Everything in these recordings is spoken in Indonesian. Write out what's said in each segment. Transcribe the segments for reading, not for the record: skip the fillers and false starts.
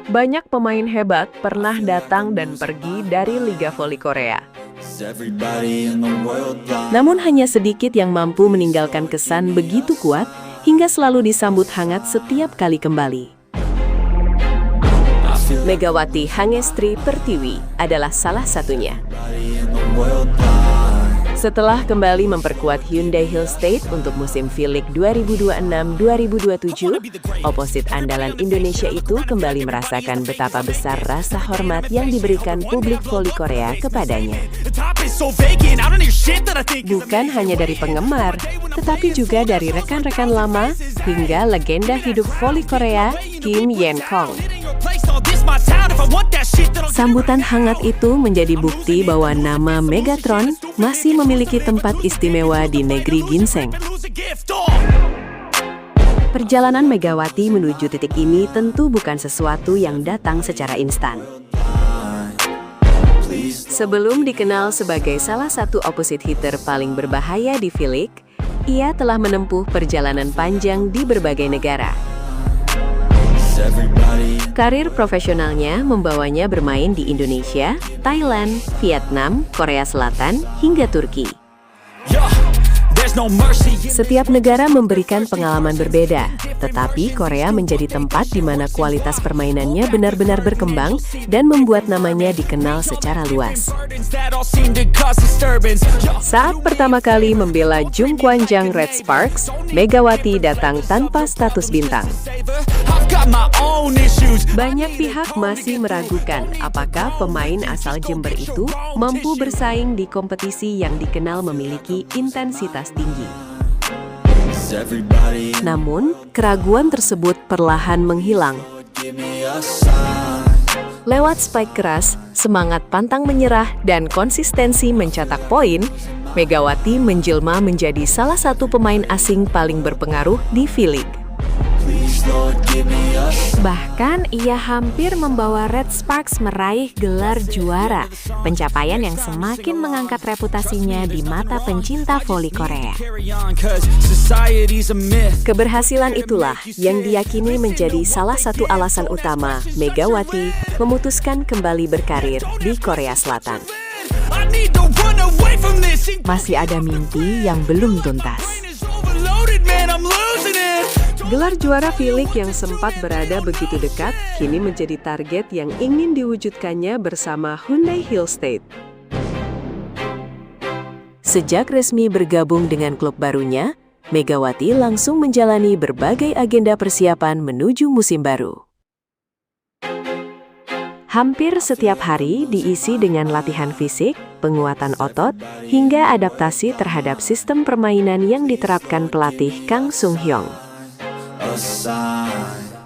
Banyak pemain hebat pernah datang dan pergi dari Liga Voli Korea. Namun hanya sedikit yang mampu meninggalkan kesan begitu kuat hingga selalu disambut hangat setiap kali kembali. Megawati Hangestri Pertiwi adalah salah satunya. Setelah kembali memperkuat Hyundai Hill State untuk musim V-League 2026-2027, oposit andalan Indonesia itu kembali merasakan betapa besar rasa hormat yang diberikan publik voli Korea kepadanya. Bukan hanya dari penggemar, tetapi juga dari rekan-rekan lama hingga legenda hidup voli Korea, Kim Yen-kong. Sambutan hangat itu menjadi bukti bahwa nama Megatron masih memiliki tempat istimewa di negeri ginseng. Perjalanan Megawati menuju titik ini tentu bukan sesuatu yang datang secara instan. Sebelum dikenal sebagai salah satu opposite hitter paling berbahaya di V-League, ia telah menempuh perjalanan panjang di berbagai negara. Karir profesionalnya membawanya bermain di Indonesia, Thailand, Vietnam, Korea Selatan, hingga Turki. Setiap negara memberikan pengalaman berbeda, tetapi Korea menjadi tempat di mana kualitas permainannya benar-benar berkembang dan membuat namanya dikenal secara luas. Saat pertama kali membela Jungkwanjang Red Sparks, Megawati datang tanpa status bintang. Banyak pihak masih meragukan apakah pemain asal Jember itu mampu bersaing di kompetisi yang dikenal memiliki intensitas tinggi. Namun, keraguan tersebut perlahan menghilang. Lewat spike keras, semangat pantang menyerah, dan konsistensi mencetak poin, Megawati menjelma menjadi salah satu pemain asing paling berpengaruh di V-League. Bahkan ia hampir membawa Red Sparks meraih gelar juara, pencapaian yang semakin mengangkat reputasinya di mata pencinta voli Korea. Keberhasilan itulah yang diyakini menjadi salah satu alasan utama Megawati memutuskan kembali berkarir di Korea Selatan. Masih ada mimpi yang belum tuntas. Gelar juara V-League yang sempat berada begitu dekat, kini menjadi target yang ingin diwujudkannya bersama Hyundai Hill State. Sejak resmi bergabung dengan klub barunya, Megawati langsung menjalani berbagai agenda persiapan menuju musim baru. Hampir setiap hari diisi dengan latihan fisik, penguatan otot, hingga adaptasi terhadap sistem permainan yang diterapkan pelatih Kang Sung Hyong.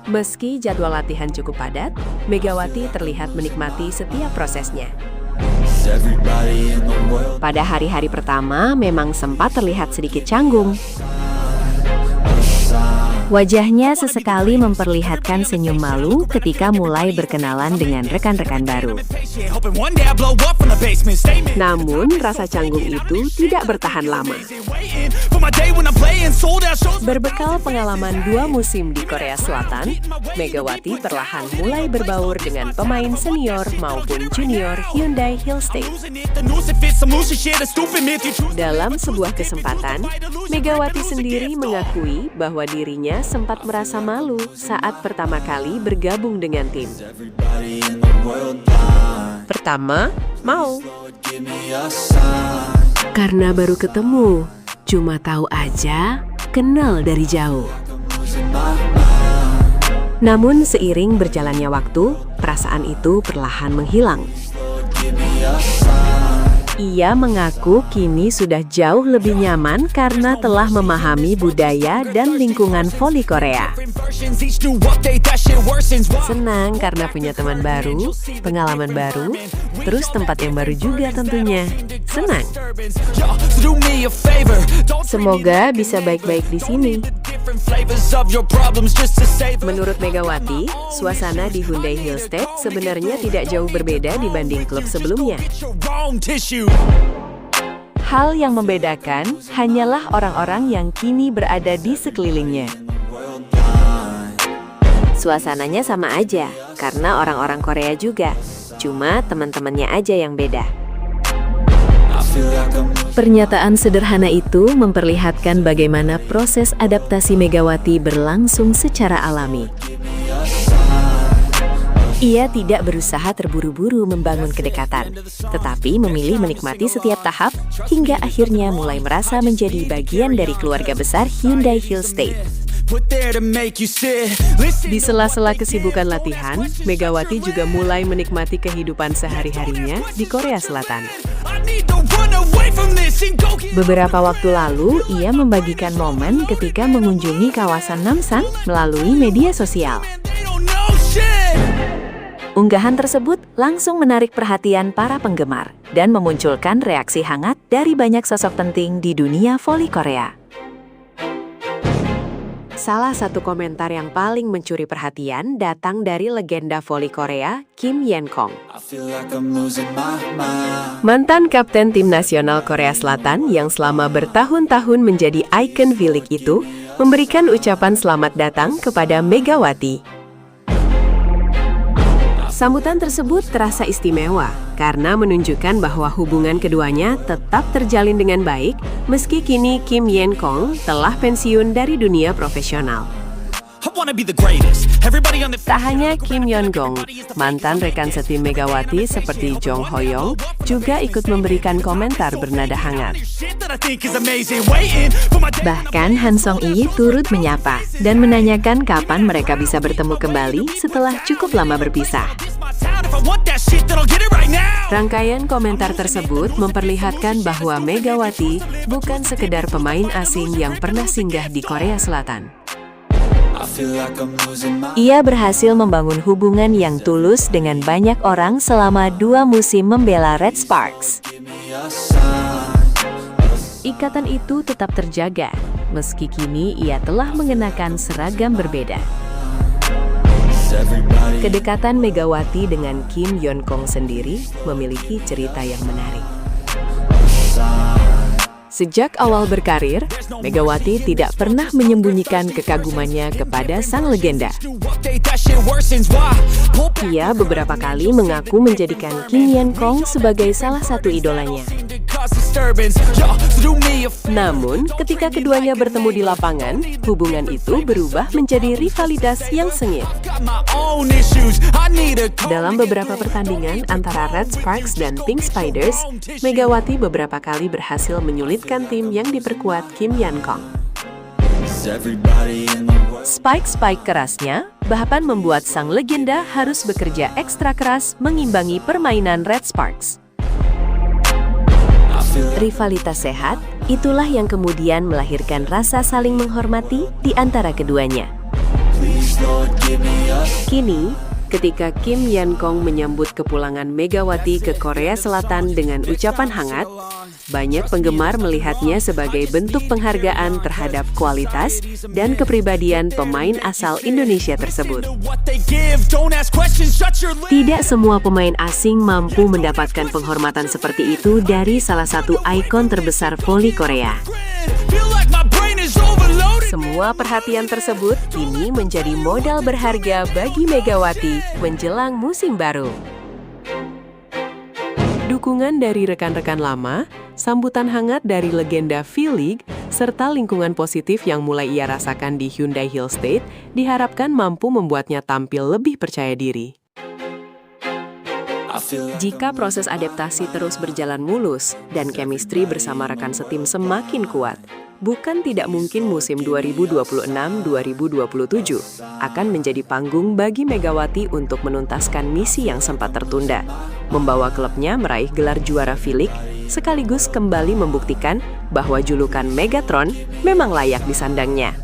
Meski jadwal latihan cukup padat, Megawati terlihat menikmati setiap prosesnya. Pada hari-hari pertama memang sempat terlihat sedikit canggung. Wajahnya sesekali memperlihatkan senyum malu ketika mulai berkenalan dengan rekan-rekan baru. Namun, rasa canggung itu tidak bertahan lama. Berbekal pengalaman 2 musim di Korea Selatan, Megawati perlahan mulai berbaur dengan pemain senior maupun junior Hyundai Hill State. Dalam sebuah kesempatan, Megawati sendiri mengakui bahwa dirinya sempat merasa malu saat pertama kali bergabung dengan tim. Pertama, mau. Karena baru ketemu, cuma tahu aja, kenal dari jauh. Namun seiring berjalannya waktu, perasaan itu perlahan menghilang. Ia mengaku kini sudah jauh lebih nyaman karena telah memahami budaya dan lingkungan voli Korea. Senang karena punya teman baru, pengalaman baru, terus tempat yang baru juga tentunya. Senang. Semoga bisa baik-baik di sini. Menurut Megawati, suasana di Hyundai Hill State sebenarnya tidak jauh berbeda dibanding klub sebelumnya. Hal yang membedakan hanyalah orang-orang yang kini berada di sekelilingnya. Suasananya sama aja, karena orang-orang Korea juga. Cuma teman-temannya aja yang beda. Pernyataan sederhana itu memperlihatkan bagaimana proses adaptasi Megawati berlangsung secara alami. Ia tidak berusaha terburu-buru membangun kedekatan, tetapi memilih menikmati setiap tahap hingga akhirnya mulai merasa menjadi bagian dari keluarga besar Hyundai Hill State. Di sela-sela kesibukan latihan, Megawati juga mulai menikmati kehidupan sehari-harinya di Korea Selatan. Beberapa waktu lalu, ia membagikan momen ketika mengunjungi kawasan Namsan melalui media sosial. Unggahan tersebut langsung menarik perhatian para penggemar dan memunculkan reaksi hangat dari banyak sosok penting di dunia voli Korea. Salah satu komentar yang paling mencuri perhatian datang dari legenda voli Korea, Kim Yeon-kong. Mantan kapten tim nasional Korea Selatan yang selama bertahun-tahun menjadi ikon V-League itu memberikan ucapan selamat datang kepada Megawati. Sambutan tersebut terasa istimewa karena menunjukkan bahwa hubungan keduanya tetap terjalin dengan baik meski kini Kim Yeon-kong telah pensiun dari dunia profesional. Tak hanya Kim Yeon-kong, mantan rekan setim Megawati seperti Jong Ho-young juga ikut memberikan komentar bernada hangat. Bahkan Han Song-yi turut menyapa dan menanyakan kapan mereka bisa bertemu kembali setelah cukup lama berpisah. Rangkaian komentar tersebut memperlihatkan bahwa Megawati bukan sekedar pemain asing yang pernah singgah di Korea Selatan. Ia berhasil membangun hubungan yang tulus dengan banyak orang selama 2 musim membela Red Sparks. Ikatan itu tetap terjaga, meski kini ia telah mengenakan seragam berbeda. Kedekatan Megawati dengan Kim Yeon-kong sendiri memiliki cerita yang menarik. Sejak awal berkarir, Megawati tidak pernah menyembunyikan kekagumannya kepada sang legenda. Ia beberapa kali mengaku menjadikan Kim Yeon-kong sebagai salah satu idolanya. Namun, ketika keduanya bertemu di lapangan, hubungan itu berubah menjadi rivalitas yang sengit. Dalam beberapa pertandingan antara Red Sparks dan Pink Spiders, Megawati beberapa kali berhasil menyulitkan tim yang diperkuat Kim Yeon-kong. Spike kerasnya bahkan membuat sang legenda harus bekerja ekstra keras mengimbangi permainan Red Sparks. Rivalitas sehat, itulah yang kemudian melahirkan rasa saling menghormati di antara keduanya. Kini, ketika Kim Yeon-kong menyambut kepulangan Megawati ke Korea Selatan dengan ucapan hangat, banyak penggemar melihatnya sebagai bentuk penghargaan terhadap kualitas dan kepribadian pemain asal Indonesia tersebut. Tidak semua pemain asing mampu mendapatkan penghormatan seperti itu dari salah satu ikon terbesar voli Korea. Semua perhatian tersebut kini menjadi modal berharga bagi Megawati menjelang musim baru. Dukungan dari rekan-rekan lama, sambutan hangat dari legenda V-League, serta lingkungan positif yang mulai ia rasakan di Hyundai Hill State diharapkan mampu membuatnya tampil lebih percaya diri. Jika proses adaptasi terus berjalan mulus dan chemistry bersama rekan setim semakin kuat, bukan tidak mungkin musim 2026-2027 akan menjadi panggung bagi Megawati untuk menuntaskan misi yang sempat tertunda, membawa klubnya meraih gelar juara V-League, sekaligus kembali membuktikan bahwa julukan Megatron memang layak disandangnya.